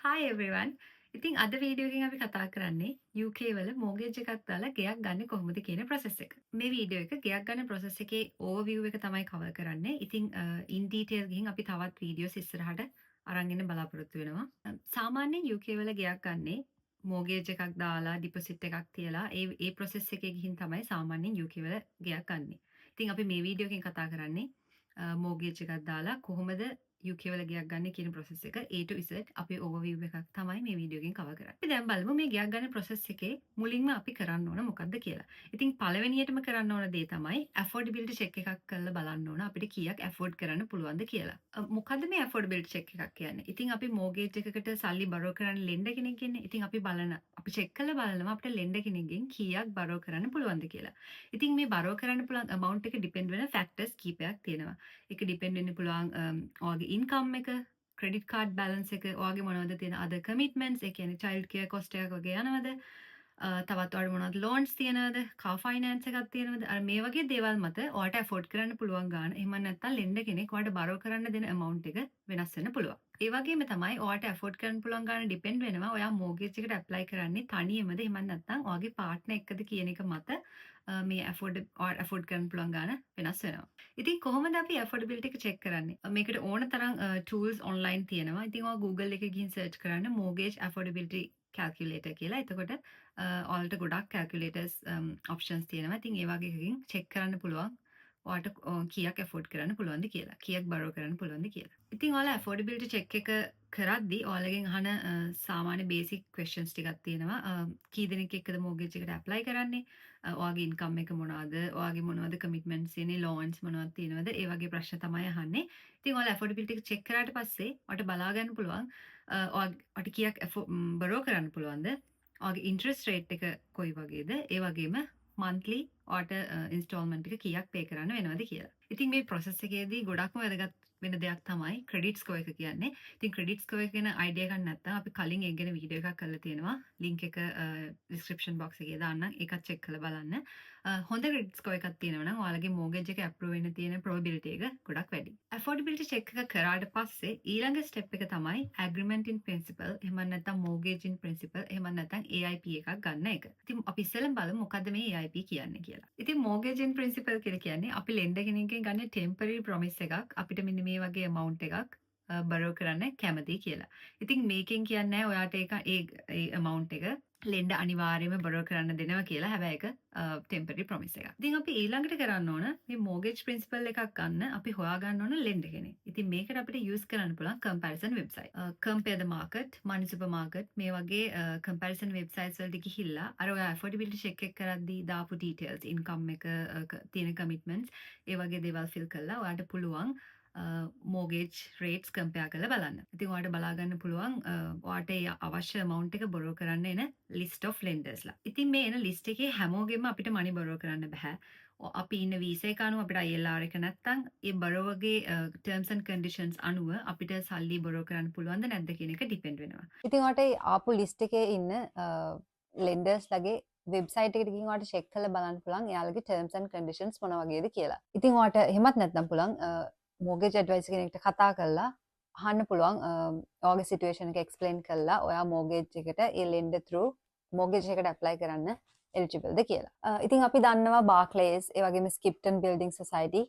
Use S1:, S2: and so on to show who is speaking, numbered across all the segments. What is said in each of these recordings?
S1: Hi everyone. ඉතින් අද video එකෙන් අපි කතා කරන්නේ UK වල මෝගේජ් එකක් දාලා ගෙයක් ගන්න කොහොමද කියන process එක. මේ වීඩියෝ එක ගෙයක් ගන්න process එකේ overview එක තමයි cover කරන්නේ. ඉතින් in detail ගිහින් අපි තවත් වීඩියෝස් ඉස්සරහට අරන් එන්න බලාපොරොත්තු වෙනවා. සාමාන්‍යයෙන් UK වල ගෙයක් ගන්නේ මෝගේජ් එකක් දාලා ඩිපොසිට් එකක් තියලා ඒ process එකේ ගිහින් තමයි සාමාන්‍යයෙන් UK වල ගෙයක් ගන්නේ. ඉතින් අපි මේ වීඩියෝ එකෙන් කතා කරන්නේ මෝගේජ් එකක් දාලා කොහොමද UK වල ගෙයක් ගන්න කියන process එක A to Z අපි overview එකක් තමයි මේ වීඩියෝ එකෙන් cover කරන්නේ. අපි දැන් බලමු මේ ගෙයක් ගන්න process එකේ මුලින්ම අපි කරන්න ඕන මොකක්ද කියලා. ඉතින් පළවෙනියටම කරන්න ඕන දේ තමයි affordability check එකක් කරලා බලන්න ඕන අපිට කීයක් afford කරන්න පුළුවන්ද කියලා. මොකද්ද මේ affordability check එකක් කියන්නේ? ඉතින් අපි mortgage එකකට සල්ලි borrow කරන්න lender කෙනෙක් ඉන්නේ. ඉතින් අපි check කරලා බලනවා අපිට lender කෙනෙක්ගෙන් කීයක් borrow කරන්න පුළුවන්ද කියලා. ඉතින් මේ borrow කරන්න පුළුවන් amount එක depend වෙන factors කීපයක් තියෙනවා. ඒක depend වෙන්න පුළුවන් ඔයාගේ ඉන්කම් එක, ක්‍රෙඩිට් කාඩ් බැලන්ස් එක, ඔයාගේ මොනවද තියෙන other commitments, ඒ කියන්නේ child care cost එකක් වගේ යනවද? තවත් ඔයාලට මොනවද loans තියෙනවද? car finance එකක් තියෙනවද? අර මේ වගේ දේවල් මත ඔයාට afford කරන්න පුළුවන් ගාණ. එහෙම නැත්නම් lender කෙනෙක් ඔයාට borrow කරන්න දෙන amount එක වෙනස් වෙන්න පුළුවන්. ඒ වගේම තමයි ඔයාට afford කරන්න පුළුවන් ගාණ depend වෙනවා ඔයා mortgage එකට apply කරන්නේ තනියමද එහෙම නැත්නම් ඔයාගේ partner එක්කද කියන එක මත මේ afford කරන්න පුළුවන් ගාණ වෙනස් වෙනවා. ඉතින් කොහොමද අපි affordability එක check කරන්නේ? මේකට ඕන තරම් tools online තියෙනවා. ඉතින් ඔයා Google එකේ ගිහින් search කරන්න mortgage affordability calculator කියලා. එතකොට ඔයාලට ගොඩක් calculators options තියෙනවා. ඉතින් ඒ වගේ එකකින් check කරන්න පුළුවන්. ඔයාට කීයක් afford කරන්න පුළුවන්ද කියලා. කීයක් borrow කරන්න පුළුවන්ද කියලා. ඉතින් ඔයාලා affordability check එක කරද්දී ඔයාලගෙන් අහන සාමාන්‍ය basic questions ටිකක් තියෙනවා. කී දෙනෙක් එක්කද mortgage එකට apply කරන්නේ? ඔයාගේ income එක මොනවද? ඔයාගේ මොනවද commitments තියෙන්නේ? loans මොනවද තියෙනවද? ඒ වගේ ප්‍රශ්න තමයි අහන්නේ. ඉතින් ඔයාලා affordability එක check කරාට පස්සේ ඔයාට බලා ගන්න පුළුවන් ඔයාට කීයක් borrow කරන්න පුළුවන්ද? ඔයාගේ interest rate එක කොයි වගේද? ඒ වගේම monthly ඔයාට installment එක කීයක් pay කරන්න වෙනවද කියලා. ඉතින් මේ process එකේදී ගොඩක්ම වැදගත් වෙන දෙයක් තමයි credit score එක කියන්නේ. ඉතින් credit score එක ගැන idea එකක් නැත්නම් අපි කලින් ඒක ගැන වීඩියෝ එකක් කරලා තියෙනවා. link එක description box එකේ දාන්නම්. ඒකත් check කරලා බලන්න. හොඳ credit score එකක් තියෙනවා නම් ඔයාලගේ mortgage එක approve වෙන්න තියෙන probability එක ගොඩක් වැඩි. affordability check එක කරාට පස්සේ ඊළඟ step එක තමයි agreement in principle එහෙම නැත්නම් mortgage in principle එහෙම නැත්නම් AIP එකක් ගන්න එක. ඉතින් අපි ඉස්සෙල්ලම බලමු මොකද්ද මේ AIP කියන්නේ කියලා. ඉතින් mortgage in principle කියලා කියන්නේ අපි lender කෙනෙක්ගෙන් ගන්න temporary promise එකක් අපිට මෙන්න මේ වගේ amount එකක් borrow කරන්න කැමතියි කියලා. ඉතින් මේකෙන් කියන්නේ ඔයාට ඒ amount එක lender අනිවාර්යයෙන්ම borrow කරන්න දෙනවා කියලා. හැබැයි ඒක temporary promise එකක්. ඉතින් අපි ඊළඟට කරන්න ඕන මේ mortgage principle එකක් ගන්න අපි හොයාගන්න ඕන lender කෙනෙක්. ඉතින් මේකට අපිට use කරන්න පුළුවන් comparison website. Compare the market, money supermarket මේ වගේ comparison websites වලට ගිහිල්ලා අර ඔයා affordability check එක කරද්දී දාපු details, income එක, තියෙන commitments ඒ වගේ දේවල් fill කරලා ඔයාට පුළුවන් mortgage rates compare කරලා බලන්න. ඉතින් ඔයාලට බලා ගන්න පුළුවන් ඔයාට ඒ අවශ්‍ය amount එක borrow කරන්න එන list of lendersලා. ඉතින් මේ එන list එකේ හැමෝගෙම අපිට money borrow කරන්න බෑ. අපි ඉන්න වීසා එක අනුව අපිට ILR එක නැත්තම් ඒ borrowerගේ terms and conditions අනුව අපිට සල්ලි borrow කරන්න පුළුවන්ද නැද්ද කියන එක depend වෙනවා.
S2: ඉතින් ඔයාට ආපු ලිස්ට් එකේ ඉන්න lenders ලගේ වෙබ්සයිට් එකට ගිහින් ඔයාලට check කරලා බලන්න පුළුවන් එයාලගේ terms and conditions මොන වගේද කියලා. ඉතින් ඔයාට එහෙමත් නැත්නම් පුළුවන් mortgage advisor කෙනෙක්ට කතා කරලා අහන්න පුළුවන් ඔයාගේ situation එක explain කරලා ඔයා mortgage එකට ඒ lender through mortgage එකට apply කරන්න eligible ද කියලා. ඉතින් අපි දන්නවා Barclays ඒ වගේම Skipton Building Society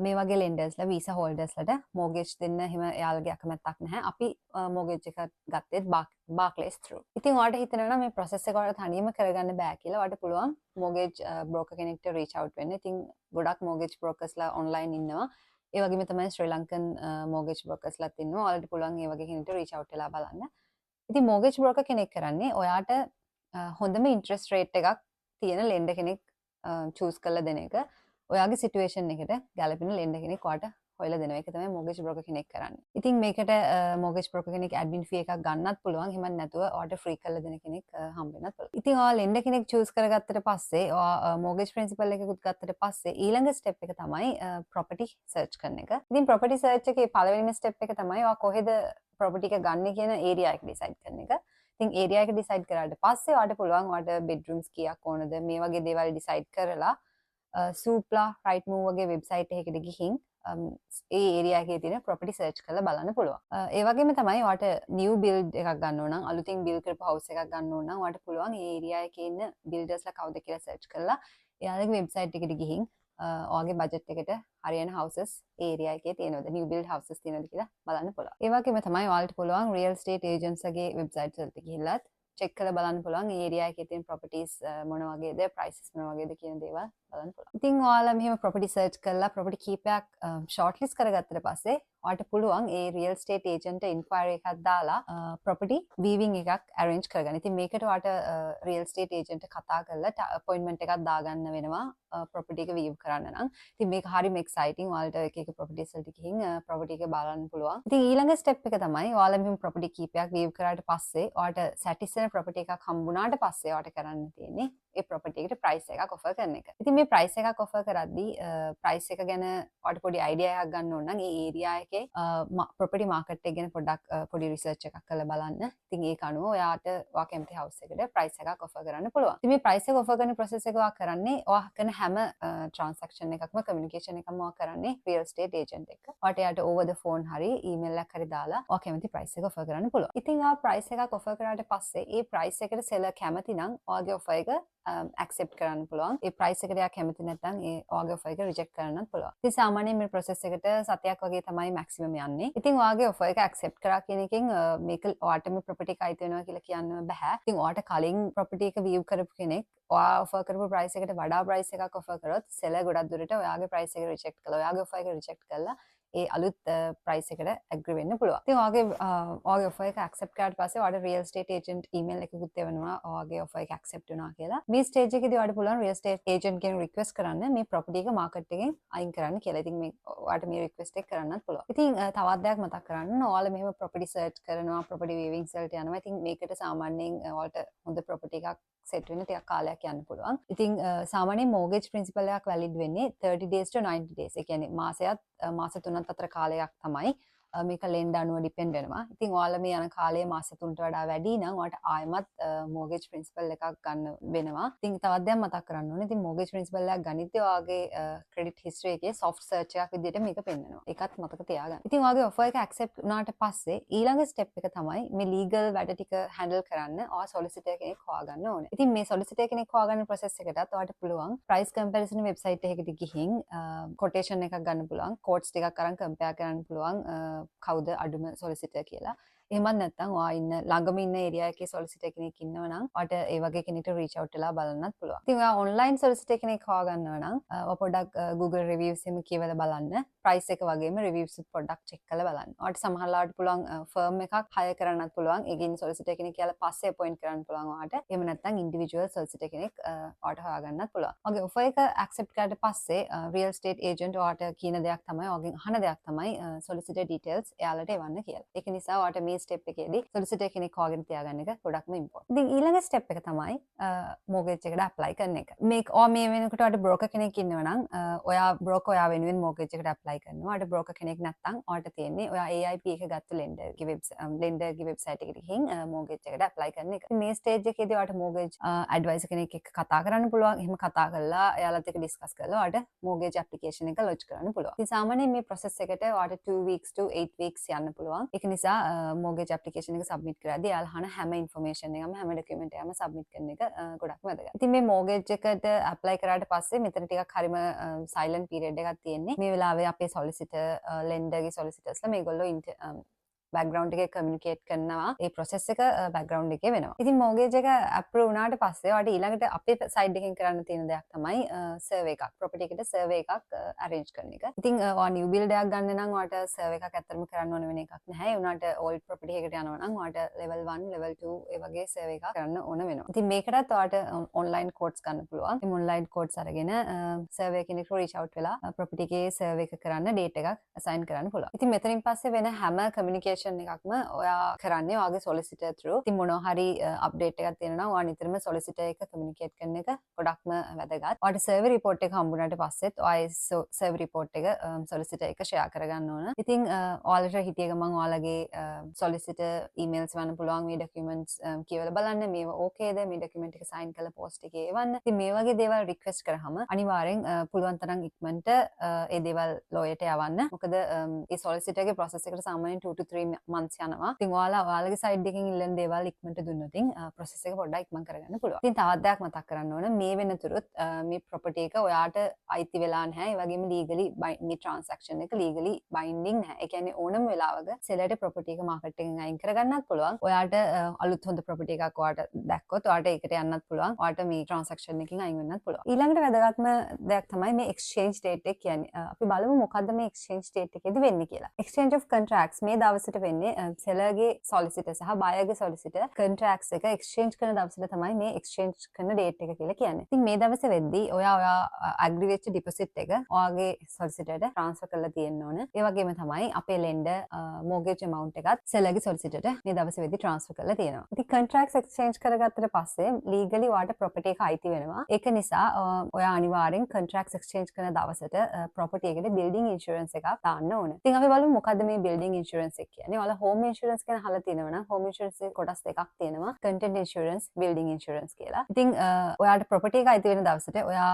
S2: මේ වගේ lenders visa holders ලට mortgage දෙන්න එහෙම එයාලගේ අකමැත්තක් නැහැ. අපි mortgage එක ගත්තෙත් Barclays through. ඉතින් ඔයාලට හිතෙනවා මේ process එක ඔයාලට තනියම කරගන්න බෑ කියලා ඔයාලට පුළුවන් mortgage broker කෙනෙක්ට reach out වෙන්න. ඉතින් ගොඩක් mortgage brokers ලා online ඉන්නවා. ඒ වගේම තමයි ශ්‍රී ලංකන් mortgage brokers ලාත් ඉන්නවා. ඔයාලට පුළුවන් ඒ වගේ කෙනෙක්ට reach out වෙලා බලන්න. ඉතින් mortgage broker කෙනෙක් කරන්නේ ඔයාට හොඳම interest rate එකක් තියෙන lender කෙනෙක් choose කරලා දෙන එක. ඔයාගේ සිටුේෂන් එකට ගැලපෙන lender කෙනෙක් ඔයාට හොයලා දෙනවා. ඒක තමයි mortgage broker කෙනෙක් කරන්නේ. ඉතින් මේකට mortgage broker කෙනෙක් admin fee එකක් ගන්නත් පුළුවන්. එහෙම නැතුව ඔයාට free කරලා දෙන කෙනෙක් හම්බ වෙන්නත් පුළුවන්. ඉතින් ඔයා lender කෙනෙක් choose කරගත්තට පස්සේ ඔයා mortgage principal එකකුත් ගත්තට පස්සේ ඊළඟ step එක තමයි property search කරන එක. ඉතින් property search එකේ පළවෙනි step එක තමයි ඔයා කොහෙද property එක ගන්න කියන area එක decide කරන එක. ඉතින් area එක decide කරාට පස්සේ ඔයාට පුළුවන් ඔයාට bedrooms කීයක් ඕනද මේ වගේ දේවල් decide කරලා සූප්ලා රයිට්මූව් වගේ වෙබ්සයිට් එකකට ගිහින් ඒ ඒරියා එකේ තියෙන ප්‍රොපර්ටි සර්ච් කරලා බලන්න පුළුවන්. ඒ වගේම තමයි ඔයාලට නිව් බිල්ඩ් එකක් ගන්න ඕන නම් අලුතින් බිල්ඩ් කරපු හවුස් එකක් ගන්න ඕන නම් ඔයාලට පුළුවන් ඒ ඒරියා එකේ ඉන්න බිල්ඩර්ස්ලා කවුද කියලා සර්ච් කරලා එයාලගේ වෙබ්සයිට් එකට ගිහින් ඔයාගේ බජට් එකට හරියන හවුසස් ඒ ඒරියා එකේ තියෙනවද නිව් බිල්ඩ් හවුසස් තියෙනවද කියලා බලන්න පුළුවන්. ඒ වගේම තමයි ඔයාලට පුළුවන් රියල් ස්ටේට් ඒජන්ට්ස්ගේ වෙබ්සයිට්ස් වලට ගිහිල්ලා චෙක් කරලා බලන්න පුළුවන් ඒ ඒරියා එකේ තියෙන ප්‍රොපර්ටිස් මොන වගේද ප්‍රයිසස් මොන වගේද කියන දේවල් බලන්න පුළුවන්. ඉතින් ඔයාලා මෙහෙම ප්‍රොපර්ටි සර්ච් කරලා ප්‍රොපර්ටි කීපයක් ෂෝට් ලිස්ට් කරගත්තට පස්සේ ඔයාලට පුළුවන් ඒ රියල් ස්ටේට් ඒජන්ට් ඉන්ක්වයරි එකක් දාලා ප්‍රොපර්ටි වීවිං එකක් අරේන්ජ් කරගන්න. ඉතින් මේකට ඔයාලට රියල් ස්ටේට් ඒජන්ට් කතා කරලා අපොයින්ට්මන්ට් එකක් දාගන්න වෙනවා ප්‍රොපර්ටි එක වීව් කරන්න නම්. ඉතින් මේක හරිම එක්සයිටිං. ඔයාලට එක එක ප්‍රොපර්ටිස් වලට ගිහින් ප්‍රොපර්ටි එක බලන්න පුළුවන්. ඉතින් ඊළඟ ස්ටෙප් එක තමයි ඔයාලා මෙහෙම ප්‍රොපර්ටි කීපයක් වීව් කරාට පස්සේ ඔයාලට සැටිස්ෆයි ප්‍රොපර්ටි එකක් හම්බුනාට පස්සේ ඔයාලට කරන්න තියෙන්නේ ඒ ප්‍රොපර්ටි එකට ප්‍රයිස් එකක් ඔෆර් කරන එක. ඉතින් මේ ප්‍රයිස් එකක් ඔෆර් කරද්දී ප්‍රයිස් එක ගැන ඔයාලට පොඩි අයිඩියා එකක් ගන්න ඕන නම් ඒ ඒරියා එකේ ප්‍රොපර්ටි මාකට් එක ගැන පොඩ්ඩක් පොඩි රිසර්ච් එකක් කරලා බලන්න. ඉතින් ඒක අනුව ඔයාට ඔයා කැමති හවුස් එකට ප්‍රයිස් එකක් ඔෆර් කරන්න පුළුවන්. ඉතින් මේ ප්‍රයිස් එක ඔෆර් කරන ප්‍රොසෙස් එක ඔයා කරන්නේ ඔයා කරන හැම ට්‍රාන්සැක්ෂන් එකක්ම කමියුනිකේෂන් එකක්ම ඔයා කරන්නේ රියල් ස්ටේට් ඒජන්ට් එක්ක. ඔයාට යාට ඕවර් ද ෆෝන් හරි ඊමේල් එකක් හරි දාලා ඔයා කැමති ප්‍රයිස් එක ඔෆර් කරන්න පුළුවන්. ඉතින් ඔයා ප්‍රයිස් එකක් ඔෆර් කරාට පස්සේ ඒ ප්‍රයිස් එකට සෙලර් කැමති නම් ඔයාගේ ඔෆර් එක ඇක්සෙප්ට් කරන්න පුළුවන්. ඒ ප්‍රයිස් එකට එයා කැමති නැත්නම් ඒ ඔයාගේ ඔෆර් එක රිජෙක්ට් කරන්නත් පුළුවන්. ඉතින් සාමාන්‍යයෙන් මේ ප්‍රොසෙස් එකට සතියක් වගේ තමයි මැක්සිමම් යන්නේ. ඉතින් ඔයාගේ ඔෆර් එක ඇක්සෙප්ට් කරා කියන එකෙන් මේක ඔයාට මේ ප්‍රොපර්ටි එක අයිති වෙනවා කියලා කියන්න බෑ. ඉතින් ඔයාට කලින් ප්‍රොපර්ටි එක වීව් කරපු කෙනෙක් ඔයා ඔෆර් කරපු ප්‍රයිස් එකට වඩා ප්‍රයිස් එකක් ඔෆර් කරොත් සෙලර් ගොඩක් දුරට ඔයාගේ ප්‍රයිස් එක රිජෙක්ට් කළා. ඔයාගේ ඔෆර් එක රිජෙක්ට් කළා ඒ අලුත් ප්‍රයිස් එකට ඇග්‍රී වෙන්න පුළුවන්. ඉතින් ඔයාගේ ඔෆර් එක ඇක්සෙප්ට් කරාට පස්සේ ඔයාට රියල් ස්ටේට් ඒජන්ට් ඊමේල් එකකුත් එවනවා ඔයාගේ ඔෆර් එක ඇක්සෙප්ට් වුණා කියලා. මේ ස්ටේජ් එකේදී ඔයාට පුළුවන් රියල් ස්ටේට් ඒජන්ට් කෙනෙක් රික්වෙස්ට් කරන්න මේ ප්‍රොපර්ටි එක මාකට් එකෙන් අයින් කරන්න කියලා. ඉතින් මේ ඔයාට මේ රික්වෙස්ට් එක කරන්නත් පුළුවන්. ඉතින් තවත් දෙයක් මතක් කරන්න ඔයාලා මෙහෙම ප්‍රොපර්ටි සර්ච් කරනවා ප්‍රොපර්ටි වීවිංස් වලට යනවා. ඉතින් මේකට සාමාන්‍යයෙන් ඔයාලට හොඳ ප්‍රොපර්ටි එකක් සෙට් වෙන්න ටිකක් කාලයක් යන්න පුළුවන්. ඉතින් සාමාන්‍යයෙන් මෝගේජ් ප්‍රින්සිපල් එකක් වැලිඩ් වෙන්නේ 30 days to 90 days. ඒ කියන්නේ මාස 3ක් අතර කාලයක් තමයි මේක ලෙන්ඩ අනුව ඩිපෙන්ඩ් වෙනවා. ඉතින් ඔයාලා මේ යන කාලය මාස 3ට වඩා වැඩි නම් ඔයාලට ආයෙමත් මෝගේජ් ප්‍රින්සිපල් එකක් ගන්න වෙනවා. ඉතින් තවත් දෙයක් මතක් කරන්න ඕනේ. ඉතින් මෝගේජ් ප්‍රින්සිපල් එකක් ගනිද්දී ඔයාගේ ක්‍රෙඩිට් හිස්ටරි එකේ සොෆ්ට් සර්ච් එකක් විදිහට මේක පෙන්නනවා. ඒකත් මතක තියාගන්න. ඉතින් ඔයාගේ ඔෆර් එක ඇක්සෙප්ට් වුණාට පස්සේ ඊළඟ ස්ටෙප් එක තමයි මේ ලීගල් වැඩ ටික හැන්ඩල් කරන්න ඔයා සොලිසිටර් කෙනෙක් හොයාගන්න ඕනේ. ඉතින් මේ සොලිසිටර් කෙනෙක් හොයාගන්න ප්‍රොසෙස් එකටත් ඔයාලට පුළුවන් ප්‍රයිස් කම්පැරිසන් වෙබ්සයිට් එකකට ගිහින් කොටේෂන් එකක් ගන්න පුළුවන්. කෝඩ්ස් ටිකක් අරන් කම්පෙයාර් කරන්න පුළුවන්. කවුද අඩුම සොලිසිටර් කියලා. එහෙමත් නැත්නම් ඔයා ඉන්න ළඟම ඉන්න ඒරියා එකේ සොලිසිටර් කෙනෙක් ඉන්නව නම් ඔයාට ඒ වගේ කෙනෙක්ට රීච් අවුට් වෙලා බලන්නත් පුළුවන්. ඉතින් ඔයා ඔන්ලයින් සොලිසිටර් කෙනෙක් හොයාගන්නව නම් ඔයා පොඩ්ඩක් Google reviews එකම කියවලා බලන්න. ප්‍රයිස් එක වගේම රිවිව්ස් පොඩ්ඩක් චෙක් කරලා බලන්න. ඔයාට සමහරවිට පුළුවන් ෆර්ම් එකක් හයර් කරන්නත් පුළුවන්. ඒකින් සොලිසිටර් කෙනෙක් කියලා පස්සේ අපොයින්ට් කරන්න පුළුවන් ඔයාට. එහෙම නැත්නම් ඉන්ඩිවිජුවල් සොලිසිටර් කෙනෙක් ඔයාට හොයාගන්නත් පුළුවන්. ඔයාගේ ඔෆර් එක ඇක්සෙප්ට් කරාට පස්සේ රියල් ස්ටේට් ඒජන්ට් ඔයාට කියන දෙයක් තමයි ඔයාගෙන් අහන දෙයක් තමයි සොලිසිටර් ඩීටේල්ස් එයාලට එවන්න කියලා. ඒක නිසා ඔයාට මේ ස්ටෙප් එකේදී සොලිසිටර් කෙනෙක් හොයාගෙන තියාගන්න එක ගොඩක්ම ඉම්පෝටන්ට්. ඉතින් ඊළඟ ස්ටෙප් එක තමයි මෝගේජ් එකට ඇප්ලයි කරන එක. මේ වෙනකොට ඔයාට බ්‍රෝකර් කෙනෙක් ඉන්නවා නම් ඔයා බ්‍රෝකර් ඔයා වෙනුවෙන් මෝගේජ් එකට ඇප්ලයි කරනවා. ඔයාට බ්‍රෝකර් කෙනෙක් නැත්නම් ඔයාට තියෙන්නේ ඔයා AIP එක ගත්ත ලෙන්ඩර්ගේ වෙබ්සයිට් එකට ගිහින් මෝගේජ් එකට ඇප්ලයි කරන එක. මේ ස්ටේජ් එකේදී ඔයාට මෝගේජ් ඇඩ්වයිසර් කෙනෙක් එක්ක කතා කරන්න පුළුවන්. එහෙම කතා කරලා එයාලත් එක්ක ඩිස්කස් කරලා ඔයාට මෝගේජ් ඇප්ලිකේෂන් එක ලොජ් කරන්න පුළුවන්. ඉතින් සාමාන්‍යයෙන් මේ ප්‍රොසෙස් එකට ඔයාට 2 weeks to 8 weeks යන්න පුළුවන්. ඒක නිසා මෝගේජ් ඇප්ලිකේෂන් එක සබ්මිට් කරද්දී එයාලා අහන හැම ඉන්ෆර්මේෂන් එකම හැම ඩොකියුමන්ට් එකම සබ්මිට් කරන එක ගොඩක් වැදගත්. ඉතින් මේ මෝගේජ් එකට ඇප්ලයි කරාට පස්සේ මෙතන ටිකක් හරිම සයිලන්ට් පීරියඩ් එකක් තියෙන්නේ. මේ වෙලාවේ අපේ සොලිසිටර් ලෙන්ඩර්ගේ සොලිසිටර්ස්ලා මේගොල්ලෝ බෑග්‍රවුන්ඩ් එකේ කමියුනිකේට් කරනවා. ඒ ප්‍රොසෙස් එක බෑග්‍රවුන්ඩ් එකේ වෙනවා. ඉතින් මෝගේජ් එක අප්‍රූව් වුණාට පස්සේ ඔයාලට ඊළඟට අපේ සයිඩ් එකෙන් කරන්න තියෙන දෙයක් තමයි සර්වේ එකක්. ප්‍රොපර්ටි එකට සර්වේ එකක් අරේන්ජ් කරන එක. ඉතින් ඔයා නිව් බිල්ඩ් එකක් ගන්න නම් ඔයාට සර්වේ එකක් ඇත්තටම කරන්න ඕන වෙන එකක් නැහැ. ඒ වුණාට ඕල්ඩ් ප්‍රොපර්ටි එකකට යනවා නම් ඔයාට level 1, level 2 ඒ වගේ සර්වේ එකක් කරන්න ඕන වෙනවා. ඉතින් මේකටත් ඔයාට ඔන්ලයින් කෝඩ්ස් ගන්න පුළුවන්. ඉතින් ඔන්ලයින් කෝඩ්ස් අරගෙන සර්වේ කෙනෙක්ට රීච් අවුට් වෙලා ප්‍රොපර්ටි එකේ සර්වේ එක කරන්න ඩේට් එකක් අසයින් කරන්න පුළුවන්. ඉතින් මෙතනින් පස්සේ වෙන හැම කමියුනිකේෂන් කමියුනිකේෂන් එකක්ම ඔයා කරන්නේ ඔයාගේ සොලිසිටර් through. ඉතින් මොනවා හරි අප්ඩේට් එකක් තියෙනවා නම් ඔයා නිතරම සොලිසිටර් එක කමියුනිකේට් කරන එක ගොඩක්ම වැදගත්. ඔයාට සර්වර් රිපෝට් එක හම්බුනාට පස්සෙත් ඔයා සර්වර් රිපෝට් එක සොලිසිටර් එක ෂෙයා කරගන්න ඕන. ඉතින් ඔයාලට හිටිය ගමන් ඔයාලගේ සොලිසිටර් ඊමේල්ස් වන්න පුළුවන් මේ ඩොකියුමන්ට්ස් කියවලා බලන්න මේවා ඕකේද මේ ඩොකියුමන්ට් එක සයින් කරලා පෝස්ට් එකේ එවන්න. ඉතින් මේ වගේ දේවල් රික්වෙස්ට් කරාම අනිවාර්යෙන් පුළුවන් තරම් ඉක්මනට ඒ දේවල් ලෝයට යවන්න. මොකද ඒ සොලිසිටර්ගේ process එකට සාමාන්‍යයෙන් 2 to 3 months යනවා. ඉතින් ඔයාලගේ සයිඩ් එකෙන් ඉල්ලන දේවල් ඉක්මනට දුන්නොත් process එක පොඩ්ඩක් ඉක්මන් කරගන්න පුළුවන්. ඉතින් තවත් දෙයක් මතක් කරන්න ඕන මේ වෙනතුරුත් මේ property එක ඔයාට අයිති වෙලා නැහැ. ඒ වගේම legally මේ transaction එක legally binding නැහැ. ඒ කියන්නේ ඕනම වෙලාවක sellerට property එක market එකෙන් අයින් කරගන්නත් පුළුවන්. ඔයාට අලුත් හොඳ property එකක් ඔයාට දැක්කොත් ඔයාට ඒකට යන්නත් පුළුවන්. ඔයාට මේ transaction එකකින් අයින් වෙන්නත් පුළුවන්. ඊළඟට වැදගත්ම දෙයක් තමයි මේ exchange date එක කියන්නේ. අපි බලමු මොකද්ද මේ exchange date එකේදී වෙන්නේ කියලා. exchange of contracts මේ දවසට වෙන්නේ sellerගේ solicitor සහ buyerගේ solicitor contracts එක exchange කරන දවසට තමයි මේ exchange කරන date එක කියලා කියන්නේ. ඉතින් මේ දවසේ වෙද්දී ඔයා agree වෙච්ච deposit එක ඔයාගේ solicitorට transfer කරලා තියෙන්න ඕන. ඒ වගේම තමයි අපේ lender mortgage amount එකත් sellerගේ solicitorට මේ දවසේ වෙද්දී transfer කරලා තියෙනවා. ඉතින් contracts exchange කරගත්තට පස්සේ legally ඔයාට property එක අයිති වෙනවා. ඒක නිසා ඔයා අනිවාර්යෙන් contracts exchange කරන දවසට property එකට building insurance එකක් දාන්න ඕන. ඉතින් අපි බලමු මොකද්ද මේ building insurance එක කියන්නේ. ඔයාලා home insurance ගැන අහලා තියෙනවා නම් home insurance එකේ කොටස් දෙකක් තියෙනවා. content insurance, building insurance කියලා. ඉතින් ඔයාට property එක අයිති වෙන දවසට ඔයා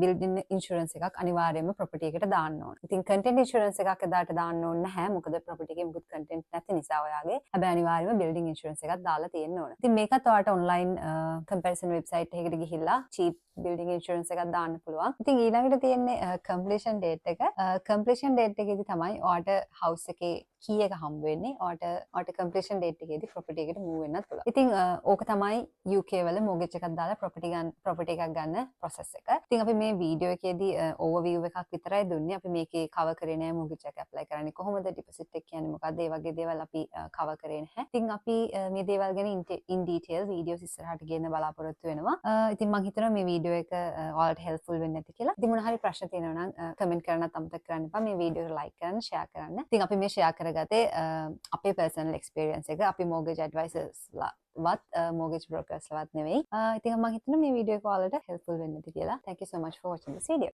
S2: building insurance එකක් අනිවාර්යයෙන්ම property එකට දාන්න ඕන. ඉතින් content insurance එකක් එදාට දාන්න ඕනේ නැහැ. මොකද property එකේ මුකුත් content නැති නිසා ඔයාගේ. හැබැයි අනිවාර්යයෙන්ම building insurance එකක් දාලා තියෙන්න ඕන. ඉතින් මේකත් ඔයාට online comparison website එකකට ගිහිල්ලා cheap building insurance එකක් දාන්න පුළුවන්. ඉතින් ඊළඟට තියෙන්නේ completion date එක. completion date එකේදී තමයි ඔයාට house එකේ key එක හම්බ වෙන්නේ. ඔයාට completion date එකේදී property එකට move වෙන්නත් පුළුවන්. ඉතින් ඕක තමයි UK වල mortgage එකක් දාලා property එකක් ගන්න process එක. ඉතින් අපි මේ වීඩියෝ එකේදී overview එකක් විතරයි දුන්නේ. අපි මේකේ cover කරේ නෑ mortgage එක apply කරන්නේ කොහොමද, deposit එක කියන්නේ මොකක්ද, ඒ වගේ දේවල් අපි cover කරේ නැහැ. ඉතින් අපි මේ දේවල් ගැන in detail videos ඉස්සරහට ගෙන්න බලාපොරොත්තු වෙනවා. ඉතින් මම හිතනවා මේ වීඩියෝ එක ඔයාලට helpful වෙන්න ඇති කියලා. ඉතින් මොන හරි ප්‍රශ්න තියෙනවා නම් comment කරන්නත් අමතක කරන්න එපා. මේ වීඩියෝ එක like කරන්න, share කරන්න. ඉතින් අපි මේ share කරගත්තේ අපේ personal experience එක. අපි mortgage advisors mortgage brokers ලවත් නෙවෙයි. ඉතින් මම හිතනවා මේ වීඩියෝ එක ඔයාලට helpful වෙන්න ඇති කියලා. Thank you so much for watching this video.